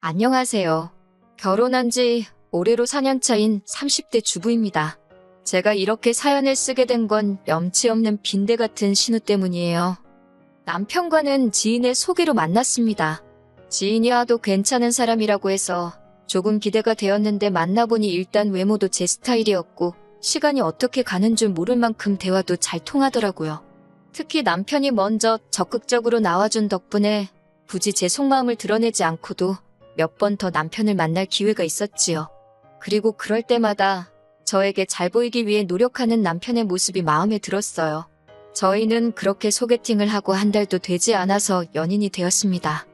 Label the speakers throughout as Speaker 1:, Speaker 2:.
Speaker 1: 안녕하세요. 결혼한 지 올해로 4년 차인 30대 주부입니다. 제가 이렇게 사연을 쓰게 된 건 염치 없는 빈대 같은 신우 때문이에요. 남편과는 지인의 소개로 만났습니다. 지인이 하도 괜찮은 사람이라고 해서 조금 기대가 되었는데 만나보니 일단 외모도 제 스타일이었고 시간이 어떻게 가는 줄 모를 만큼 대화도 잘 통하더라고요. 특히 남편이 먼저 적극적으로 나와준 덕분에 굳이 제 속마음을 드러내지 않고도 몇 번 더 남편을 만날 기회가 있었지요. 그리고 그럴 때마다 저에게 잘 보이기 위해 노력하는 남편의 모습이 마음에 들었어요. 저희는 그렇게 소개팅을 하고 한 달도 되지 않아서 연인이 되었습니다.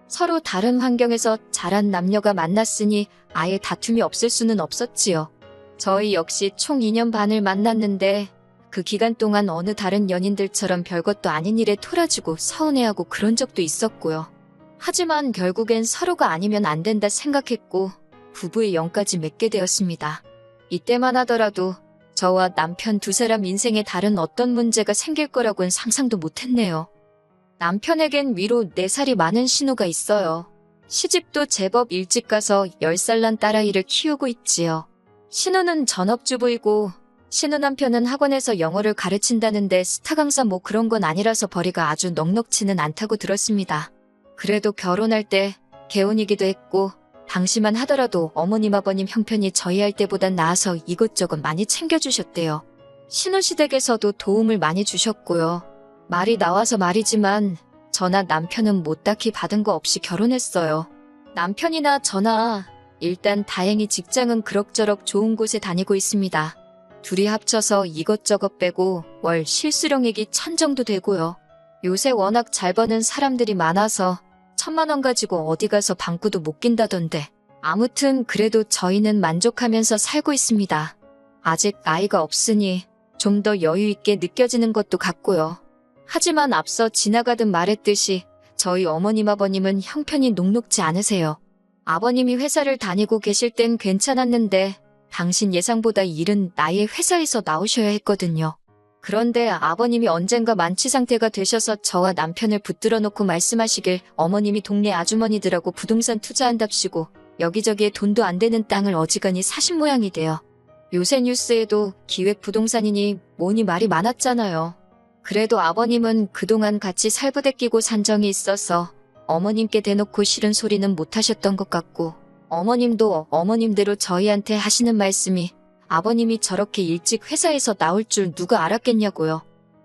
Speaker 1: 서로 다른 환경에서 자란 남녀가 만났으니 아예 다툼이 없을 수는 없었지요. 저희 역시 총 2년 반을 만났는데 그 기간 동안 어느 다른 연인들처럼 별것도 아닌 일에 토라지고 서운해하고 그런 적도 있었고요. 하지만 결국엔 서로가 아니면 안 된다 생각했고 부부의 영까지 맺게 되었습니다. 이때만 하더라도 저와 남편 두 사람 인생에 다른 어떤 문제가 생길 거라고는 상상도 못했네요. 남편에겐 위로 4살이 많은 신우가 있어요. 시집도 제법 일찍 가서 10살 난 딸아이를 키우고 있지요. 신우는 전업주부이고 신우 남편은 학원에서 영어를 가르친다는데 스타 강사 뭐 그런 건 아니라서 벌이가 아주 넉넉지는 않다고 들었습니다. 그래도 결혼할 때 개혼이기도 했고 당시만 하더라도 어머님 아버님 형편이 저희 할 때보단 나아서 이것저것 많이 챙겨주셨대요. 신우시댁에서도 도움을 많이 주셨고요. 말이 나와서 말이지만 저나 남편은 뭐 딱히 받은 거 없이 결혼했어요. 남편이나 저나 일단 다행히 직장은 그럭저럭 좋은 곳에 다니고 있습니다. 둘이 합쳐서 이것저것 빼고 월 실수령액이 1,000 정도 되고요. 요새 워낙 잘 버는 사람들이 많아서 1,000만 원 가지고 어디 가서 방구도 못 낀다던데. 아무튼 그래도 저희는 만족하면서 살고 있습니다. 아직 나이가 없으니 좀 더 여유 있게 느껴지는 것도 같고요. 하지만 앞서 지나가듯 말했듯이 저희 어머님 아버님은 형편이 녹록지 않으세요. 아버님이 회사를 다니고 계실 땐 괜찮았는데 당신 예상보다 이른 나이에 회사에서 나오셔야 했거든요. 그런데 아버님이 언젠가 만취 상태가 되셔서 저와 남편을 붙들어 놓고 말씀하시길 어머님이 동네 아주머니들하고 부동산 투자한답시고 여기저기에 돈도 안 되는 땅을 어지간히 사신 모양이 돼요. 요새 뉴스에도 기획부동산이니 뭐니 말이 많았잖아요. 그래도 아버님은 그동안 같이 살부대 끼고 산 정이 있어서 어머님께 대놓고 싫은 소리는 못 하셨던 것 같고 어머님도 어머님대로 저희한테 하시는 말씀이 아버님이 저렇게 일찍 회사에서 나올 줄 누가 알았겠냐고요.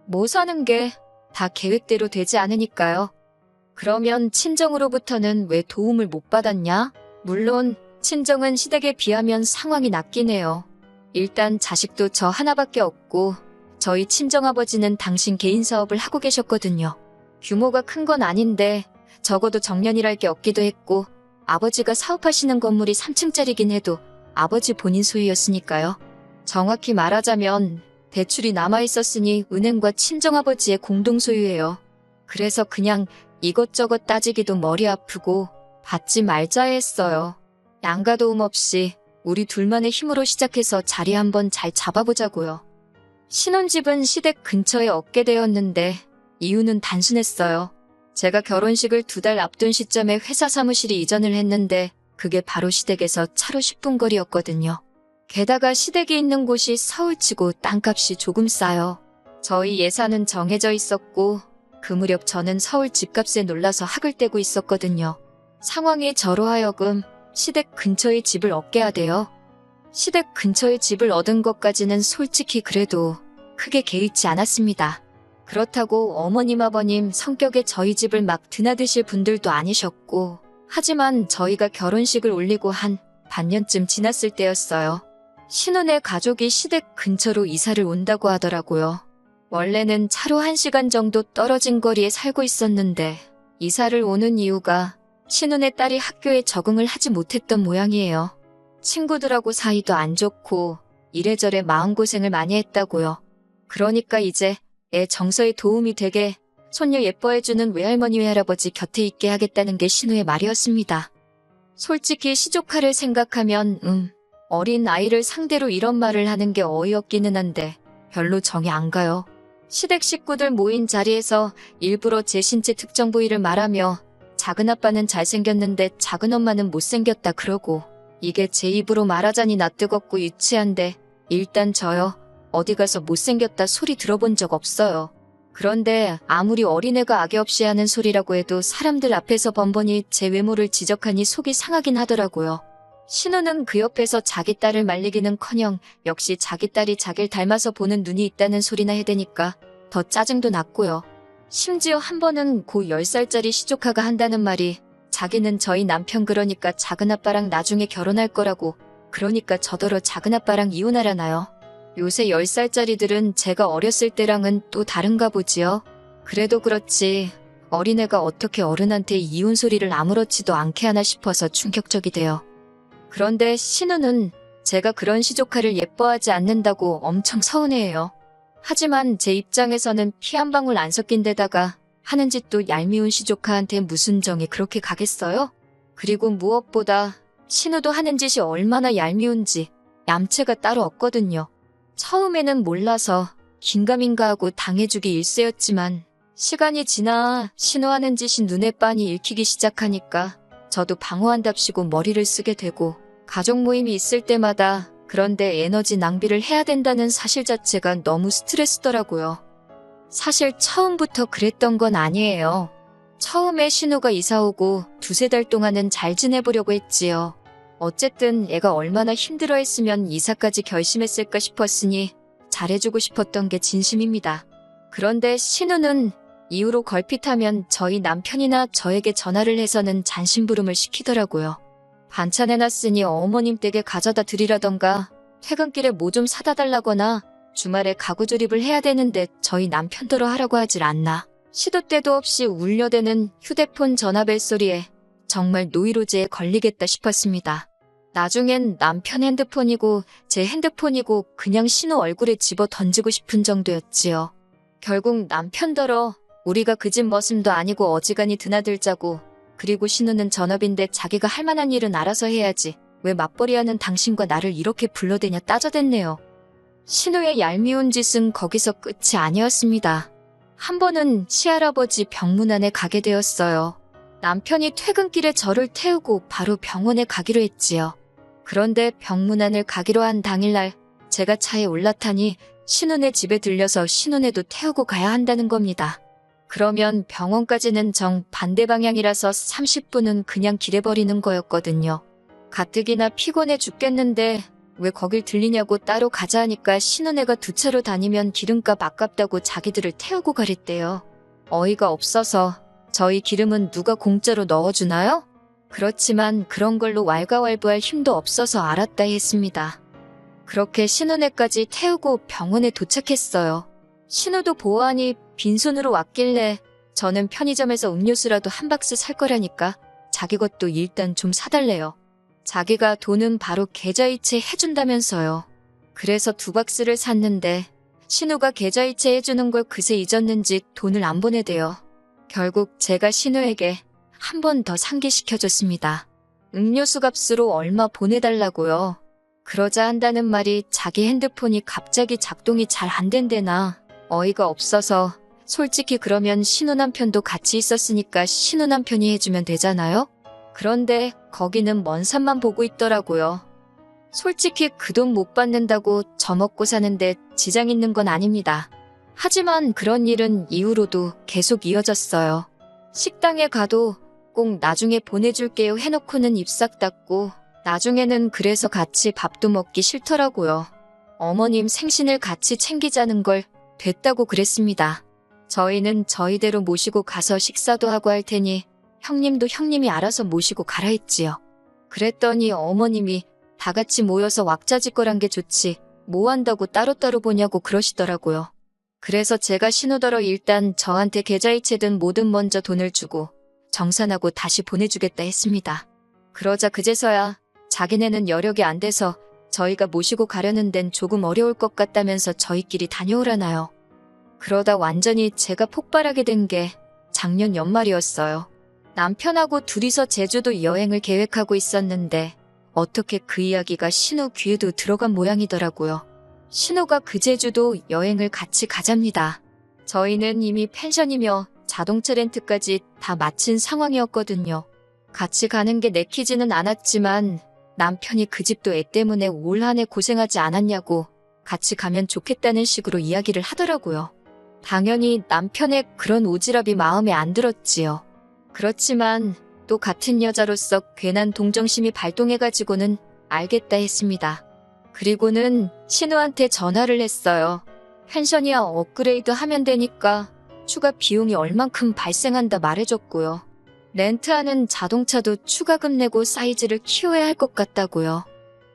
Speaker 1: 뭐 사는 게 다 계획대로 되지 않으니까요. 그러면 친정으로부터는 왜 도움을 못 받았냐? 물론 친정은 시댁에 비하면 상황이 낫긴 해요. 일단 자식도 저 하나밖에 없고 저희 친정아버지는 당신 개인 사업을 하고 계셨거든요. 규모가 큰 건 아닌데 적어도 정년이랄 게 없기도 했고 아버지가 사업하시는 건물이 3층짜리긴 해도 아버지 본인 소유였으니까요. 정확히 말하자면 대출이 남아있었으니 은행과 친정아버지의 공동 소유예요. 그래서 그냥 이것저것 따지기도 머리 아프고 받지 말자 했어요. 양가 도움 없이 우리 둘만의 힘으로 시작해서 자리 한번 잘 잡아보자고요. 신혼집은 시댁 근처에 얻게 되었는데 이유는 단순했어요. 제가 결혼식을 2달 앞둔 시점에 회사 사무실이 이전을 했는데 그게 바로 시댁에서 차로 10분 거리였거든요. 게다가 시댁이 있는 곳이 서울치고 땅값이 조금 싸요. 저희 예산은 정해져 있었고 그 무렵 저는 서울 집값에 놀라서 학을 떼고 있었거든요. 상황이 저로 하여금 시댁 근처에 집을 얻게 하대요. 시댁 근처에 집을 얻은 것까지는 솔직히 그래도 크게 개의치 않았습니다. 그렇다고 어머님 아버님 성격에 저희 집을 막 드나드실 분들도 아니셨고 하지만 저희가 결혼식을 올리고 한 반년쯤 지났을 때였어요. 신혼의 가족이 시댁 근처로 이사를 온다고 하더라고요. 원래는 차로 1시간 정도 떨어진 거리에 살고 있었는데 이사를 오는 이유가 신혼의 딸이 학교에 적응을 하지 못했던 모양이에요. 친구들하고 사이도 안 좋고 이래저래 마음고생을 많이 했다고요. 그러니까 이제 애 정서에 도움이 되게 손녀 예뻐해주는 외할머니 외할아버지 곁에 있게 하겠다는 게 신우의 말이었습니다. 솔직히 시조카를 생각하면 어린 아이를 상대로 이런 말을 하는 게 어이없기는 한데 별로 정이 안 가요. 시댁 식구들 모인 자리에서 일부러 제 신체 특정 부위를 말하며 작은아빠는 잘생겼는데 작은엄마는 못생겼다 그러고 이게 제 입으로 말하자니 낯뜨겁고 유치한데 일단 저요. 어디 가서 못생겼다 소리 들어본 적 없어요. 그런데 아무리 어린애가 악의 없이 하는 소리라고 해도 사람들 앞에서 번번이 제 외모를 지적하니 속이 상하긴 하더라고요. 신우는 그 옆에서 자기 딸을 말리기는커녕 역시 자기 딸이 자기를 닮아서 보는 눈이 있다는 소리나 해대니까 더 짜증도 났고요. 심지어 한 번은 고 10살짜리 시조카가 한다는 말이 자기는 저희 남편 그러니까 작은아빠랑 나중에 결혼할 거라고 그러니까 저더러 작은아빠랑 이혼하라나요. 요새 10살짜리들은 제가 어렸을 때랑은 또 다른가 보지요. 그래도 그렇지 어린애가 어떻게 어른한테 이혼 소리를 아무렇지도 않게 하나 싶어서 충격적이대요. 그런데 신우는 제가 그런 시조카를 예뻐하지 않는다고 엄청 서운해해요. 하지만 제 입장에서는 피 한 방울 안 섞인 데다가 하는 짓도 얄미운 시조카한테 무슨 정이 그렇게 가겠어요? 그리고 무엇보다 신우도 하는 짓이 얼마나 얄미운지 얌체가 따로 없거든요. 처음에는 몰라서 긴가민가하고 당해주기 일쑤였지만 시간이 지나 신우 하는 짓이 눈에 빤히 읽히기 시작하니까 저도 방어한답시고 머리를 쓰게 되고 가족 모임이 있을 때마다 그런데 에너지 낭비를 해야 된다는 사실 자체가 너무 스트레스더라고요. 사실 처음부터 그랬던 건 아니에요. 처음에 신우가 이사 오고 두세 달 동안은 잘 지내보려고 했지요. 어쨌든 애가 얼마나 힘들어했으면 이사까지 결심했을까 싶었으니 잘해주고 싶었던 게 진심입니다. 그런데 신우는 이후로 걸핏하면 저희 남편이나 저에게 전화를 해서는 잔심부름을 시키더라고요. 반찬 해놨으니 어머님 댁에 가져다 드리라던가 퇴근길에 뭐 좀 사다 달라거나 주말에 가구 조립을 해야 되는데 저희 남편더러 하라고 하질 않나. 시도 때도 없이 울려대는 휴대폰 전화벨 소리에 정말 노이로제에 걸리겠다 싶었습니다. 나중엔 남편 핸드폰이고 제 핸드폰이고 그냥 신우 얼굴에 집어 던지고 싶은 정도였지요. 결국 남편더러 우리가 그 집 머슴도 아니고 어지간히 드나들자고 그리고 신우는 전업인데 자기가 할 만한 일은 알아서 해야지 왜 맞벌이하는 당신과 나를 이렇게 불러대냐 따져댔네요. 신우의 얄미운 짓은 거기서 끝이 아니었습니다. 한 번은 시할아버지 병문안에 가게 되었어요. 남편이 퇴근길에 저를 태우고 바로 병원에 가기로 했지요. 그런데 병문안을 가기로 한 당일날 제가 차에 올라타니 신우네 집에 들려서 신우네도 태우고 가야 한다는 겁니다. 그러면 병원까지는 정반대 방향이라서 30분은 그냥 길에버리는 거였거든요. 가뜩이나 피곤해 죽겠는데 왜 거길 들리냐고 따로 가자 하니까 신우네가 두 차로 다니면 기름값 아깝다고 자기들을 태우고 가랬대요. 어이가 없어서 저희 기름은 누가 공짜로 넣어주나요? 그렇지만 그런 걸로 왈가왈부할 힘도 없어서 알았다 했습니다. 그렇게 신우네까지 태우고 병원에 도착했어요. 신우도 보아하니 빈손으로 왔길래 저는 편의점에서 음료수라도 한 박스 살 거라니까 자기 것도 일단 좀 사달래요. 자기가 돈은 바로 계좌이체 해준다면서요. 그래서 2박스를 샀는데 신우가 계좌이체 해주는 걸 그새 잊었는지 돈을 안 보내대요. 결국 제가 신우에게 한 번 더 상기시켜줬습니다. 음료수 값으로 얼마 보내달라고요. 그러자 한다는 말이 자기 핸드폰이 갑자기 작동이 잘 안 된대나. 어이가 없어서 솔직히 그러면 신우 남편도 같이 있었으니까 신우 남편이 해주면 되잖아요? 그런데 거기는 먼 산만 보고 있더라고요. 솔직히 그 돈 못 받는다고 저 먹고 사는데 지장 있는 건 아닙니다. 하지만 그런 일은 이후로도 계속 이어졌어요. 식당에 가도 꼭 나중에 보내줄게요 해놓고는 입 싹 닫고 나중에는 그래서 같이 밥도 먹기 싫더라고요. 어머님 생신을 같이 챙기자는 걸 됐다고 그랬습니다. 저희는 저희대로 모시고 가서 식사도 하고 할 테니 형님도 형님이 알아서 모시고 가라 했지요. 그랬더니 어머님이 다 같이 모여서 왁자지껄한 게 좋지 뭐 한다고 따로따로 보냐고 그러시더라고요. 그래서 제가 신우더러 일단 저한테 계좌이체든 뭐든 먼저 돈을 주고 정산하고 다시 보내주겠다 했습니다. 그러자 그제서야 자기네는 여력이 안 돼서 저희가 모시고 가려는 데는 조금 어려울 것 같다면서 저희끼리 다녀오라나요. 그러다 완전히 제가 폭발하게 된 게 작년 연말이었어요. 남편하고 둘이서 제주도 여행을 계획하고 있었는데 어떻게 그 이야기가 신우 귀에도 들어간 모양이더라고요. 신우가 그 제주도 여행을 같이 가잡니다. 저희는 이미 펜션이며 자동차 렌트까지 다 마친 상황이었거든요. 같이 가는 게 내키지는 않았지만 남편이 그 집도 애 때문에 올 한 해 고생하지 않았냐고 같이 가면 좋겠다는 식으로 이야기를 하더라고요. 당연히 남편의 그런 오지랖이 마음에 안 들었지요. 그렇지만 또 같은 여자로서 괜한 동정심이 발동해가지고는 알겠다 했습니다. 그리고는 신우한테 전화를 했어요. 펜션이야 업그레이드 하면 되니까 추가 비용이 얼만큼 발생한다 말해줬고요. 렌트하는 자동차도 추가금 내고 사이즈를 키워야 할 것 같다고요.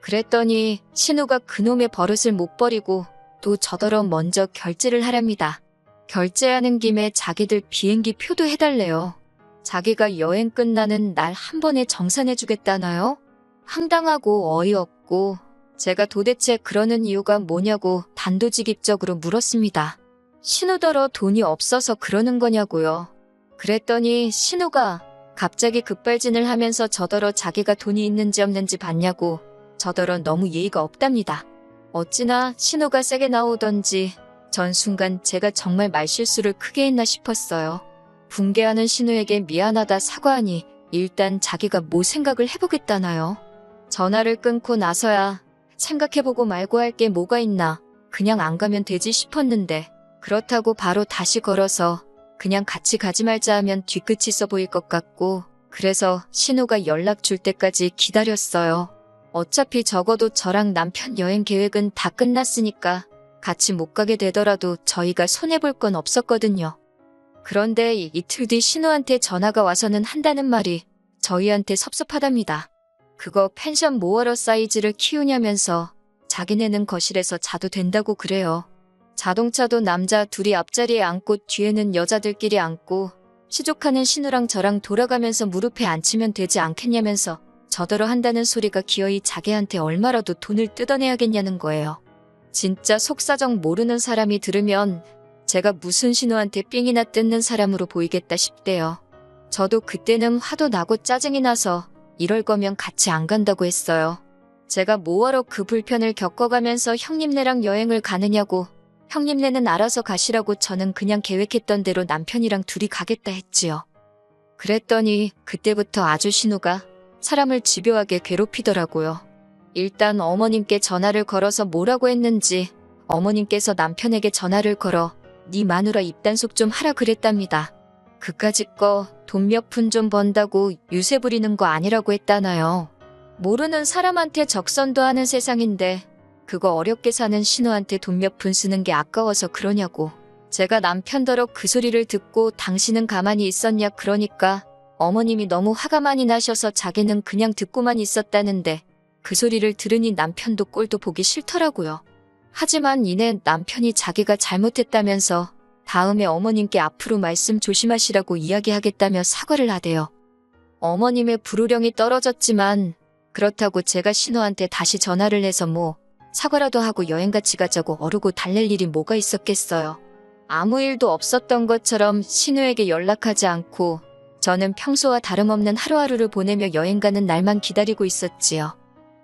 Speaker 1: 그랬더니 신우가 그놈의 버릇을 못 버리고 또 저더러 먼저 결제를 하랍니다. 결제하는 김에 자기들 비행기 표도 해달래요. 자기가 여행 끝나는 날 한 번에 정산해주겠다나요? 황당하고 어이없고 제가 도대체 그러는 이유가 뭐냐고 단도직입적으로 물었습니다. 신우더러 돈이 없어서 그러는 거냐고요. 그랬더니 신우가 갑자기 급발진을 하면서 저더러 자기가 돈이 있는지 없는지 봤냐고 저더러 너무 예의가 없답니다. 어찌나 신우가 세게 나오던지 전 순간 제가 정말 말실수를 크게 했나 싶었어요. 붕괴하는 신우에게 미안하다 사과하니 일단 자기가 뭐 생각을 해보겠다나요. 전화를 끊고 나서야 생각해보고 말고 할 게 뭐가 있나 그냥 안 가면 되지 싶었는데 그렇다고 바로 다시 걸어서 그냥 같이 가지 말자 하면 뒤끝이 써 보일 것 같고 그래서 신우가 연락 줄 때까지 기다렸어요. 어차피 적어도 저랑 남편 여행 계획은 다 끝났으니까 같이 못 가게 되더라도 저희가 손해볼 건 없었거든요. 그런데 이틀 뒤 신우한테 전화가 와서는 한다는 말이 저희한테 섭섭하답니다. 그거 펜션 뭐하러 사이즈를 키우냐면서 자기네는 거실에서 자도 된다고 그래요. 자동차도 남자 둘이 앞자리에 앉고 뒤에는 여자들끼리 앉고 시족하는 신우랑 저랑 돌아가면서 무릎에 앉히면 되지 않겠냐면서 저더러 한다는 소리가 기어이 자기한테 얼마라도 돈을 뜯어내야겠냐는 거예요. 진짜 속사정 모르는 사람이 들으면 제가 무슨 신우한테 삥이나 뜯는 사람으로 보이겠다 싶대요. 저도 그때는 화도 나고 짜증이 나서 이럴 거면 같이 안 간다고 했어요. 제가 뭐하러 그 불편을 겪어가면서 형님네랑 여행을 가느냐고 형님네는 알아서 가시라고 저는 그냥 계획했던 대로 남편이랑 둘이 가겠다 했지요. 그랬더니 그때부터 아주 신우가 사람을 집요하게 괴롭히더라고요. 일단 어머님께 전화를 걸어서 뭐라고 했는지 어머님께서 남편에게 전화를 걸어 네 마누라 입단속 좀 하라 그랬답니다. 그까짓 거 돈 몇 푼 좀 번다고 유세 부리는 거 아니라고 했다나요. 모르는 사람한테 적선도 하는 세상인데 그거 어렵게 사는 신우한테 돈 몇 푼 쓰는 게 아까워서 그러냐고. 제가 남편더러 그 소리를 듣고 당신은 가만히 있었냐 그러니까 어머님이 너무 화가 많이 나셔서 자기는 그냥 듣고만 있었다는데 그 소리를 들으니 남편도 꼴도 보기 싫더라고요. 하지만 이내 남편이 자기가 잘못했다면서 다음에 어머님께 앞으로 말씀 조심하시라고 이야기하겠다며 사과를 하대요. 어머님의 불호령이 떨어졌지만 그렇다고 제가 신우한테 다시 전화를 해서 뭐 사과라도 하고 여행 같이 가자고 어르고 달랠 일이 뭐가 있었겠어요. 아무 일도 없었던 것처럼 신우에게 연락하지 않고 저는 평소와 다름없는 하루하루를 보내며 여행 가는 날만 기다리고 있었지요.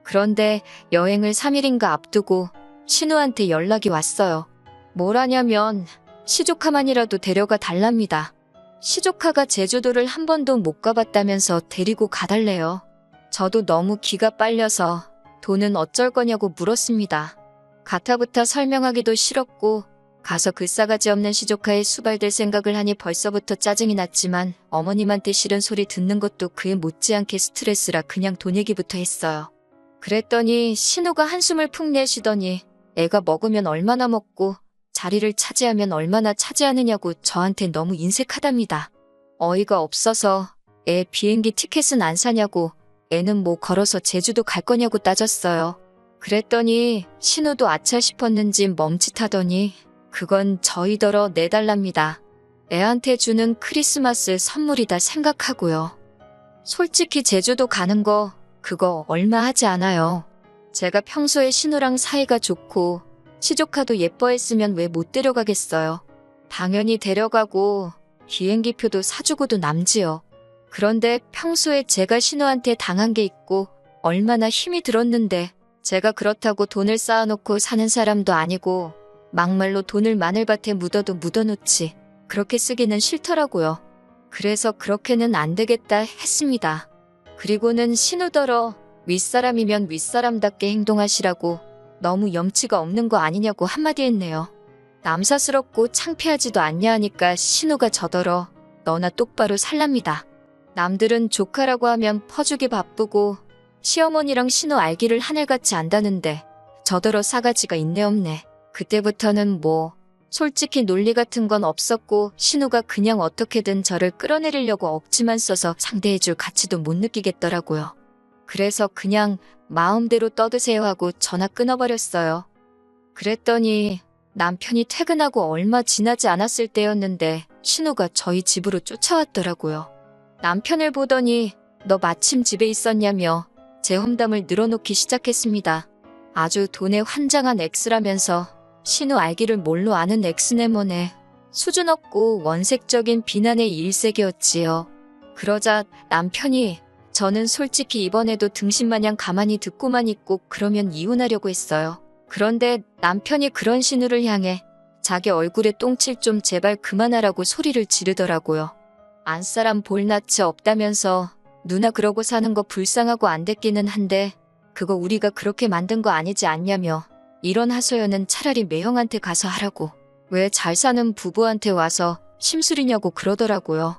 Speaker 1: 그런데 여행을 3일인가 앞두고 신우한테 연락이 왔어요. 뭐라냐면 시조카만이라도 데려가 달랍니다. 시조카가 제주도를 한 번도 못 가봤다면서 데리고 가달래요. 저도 너무 기가 빨려서 돈은 어쩔 거냐고 물었습니다. 가타부타 설명하기도 싫었고 가서 그 싸가지 없는 시조카에 수발될 생각을 하니 벌써부터 짜증이 났지만 어머님한테 싫은 소리 듣는 것도 그에 못지않게 스트레스라 그냥 돈 얘기부터 했어요. 그랬더니 신우가 한숨을 푹 내쉬더니 애가 먹으면 얼마나 먹고 자리를 차지하면 얼마나 차지하느냐고 저한테 너무 인색하답니다. 어이가 없어서 애 비행기 티켓은 안 사냐고 애는 뭐 걸어서 제주도 갈 거냐고 따졌어요. 그랬더니 신우도 아차 싶었는지 멈칫하더니 그건 저희더러 내달랍니다. 애한테 주는 크리스마스 선물이다 생각하고요. 솔직히 제주도 가는 거 그거 얼마 하지 않아요. 제가 평소에 신우랑 사이가 좋고 시조카도 예뻐했으면 왜 못 데려가겠어요. 당연히 데려가고 비행기표도 사주고도 남지요. 그런데 평소에 제가 신우한테 당한 게 있고 얼마나 힘이 들었는데 제가 그렇다고 돈을 쌓아놓고 사는 사람도 아니고 막말로 돈을 마늘밭에 묻어도 묻어놓지 그렇게 쓰기는 싫더라고요. 그래서 그렇게는 안 되겠다 했습니다. 그리고는 신우더러 윗사람이면 윗사람답게 행동하시라고 너무 염치가 없는 거 아니냐고 한마디 했네요. 남사스럽고 창피하지도 않냐 하니까 신우가 저더러 너나 똑바로 살랍니다. 남들은 조카라고 하면 퍼주기 바쁘고 시어머니랑 신우 알기를 하늘같이 안다는데 저더러 싸가지가 있네 없네. 그때부터는 뭐 솔직히 논리 같은 건 없었고 신우가 그냥 어떻게든 저를 끌어내리려고 억지만 써서 상대해줄 가치도 못 느끼겠더라고요. 그래서 그냥 마음대로 떠드세요 하고 전화 끊어버렸어요. 그랬더니 남편이 퇴근하고 얼마 지나지 않았을 때였는데 신우가 저희 집으로 쫓아왔더라고요. 남편을 보더니 너 마침 집에 있었냐며 제 험담을 늘어놓기 시작했습니다. 아주 돈에 환장한 X라면서 신우 알기를 뭘로 아는 X네 뭐네. 수준 없고 원색적인 비난의 일색이었지요. 그러자 남편이 저는 솔직히 이번에도 등신마냥 가만히 듣고만 있고 그러면 이혼하려고 했어요. 그런데 남편이 그런 신우를 향해 자기 얼굴에 똥칠 좀 제발 그만하라고 소리를 지르더라고요. 안사람 볼낯이 없다면서 누나 그러고 사는 거 불쌍하고 안 됐기는 한데 그거 우리가 그렇게 만든 거 아니지 않냐며 이런 하소연은 차라리 매형한테 가서 하라고 왜 잘 사는 부부한테 와서 심술이냐고 그러더라고요.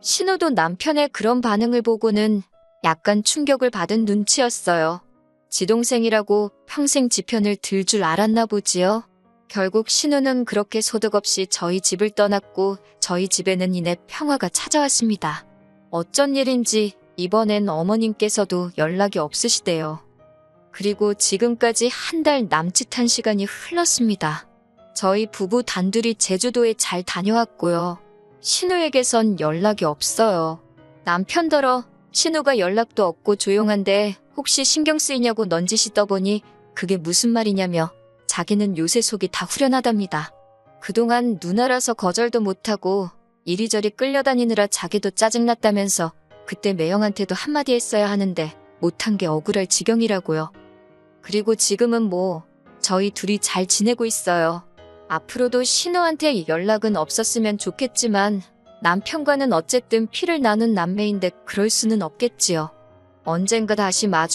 Speaker 1: 신우도 남편의 그런 반응을 보고는 약간 충격을 받은 눈치였어요. 지 동생이라고 평생 지 편을 들 줄 알았나 보지요. 결국 신우는 그렇게 소득 없이 저희 집을 떠났고 저희 집에는 이내 평화가 찾아왔습니다. 어쩐 일인지 이번엔 어머님께서도 연락이 없으시대요. 그리고 지금까지 한 달 남짓한 시간이 흘렀습니다. 저희 부부 단둘이 제주도에 잘 다녀왔고요. 신우에게선 연락이 없어요. 남편더러 신우가 연락도 없고 조용한데 혹시 신경 쓰이냐고 넌지시 떠보니 그게 무슨 말이냐며 자기는 요새 속이 다 후련하답니다. 그동안 누나라서 거절도 못하고 이리저리 끌려다니느라 자기도 짜증났다면서 그때 매형한테도 한마디 했어야 하는데 못한 게 억울할 지경이라고요. 그리고 지금은 뭐 저희 둘이 잘 지내고 있어요. 앞으로도 신우한테 연락은 없었으면 좋겠지만 남편과는 어쨌든 피를 나눈 남매인데 그럴 수는 없겠지요. 언젠가 다시 마주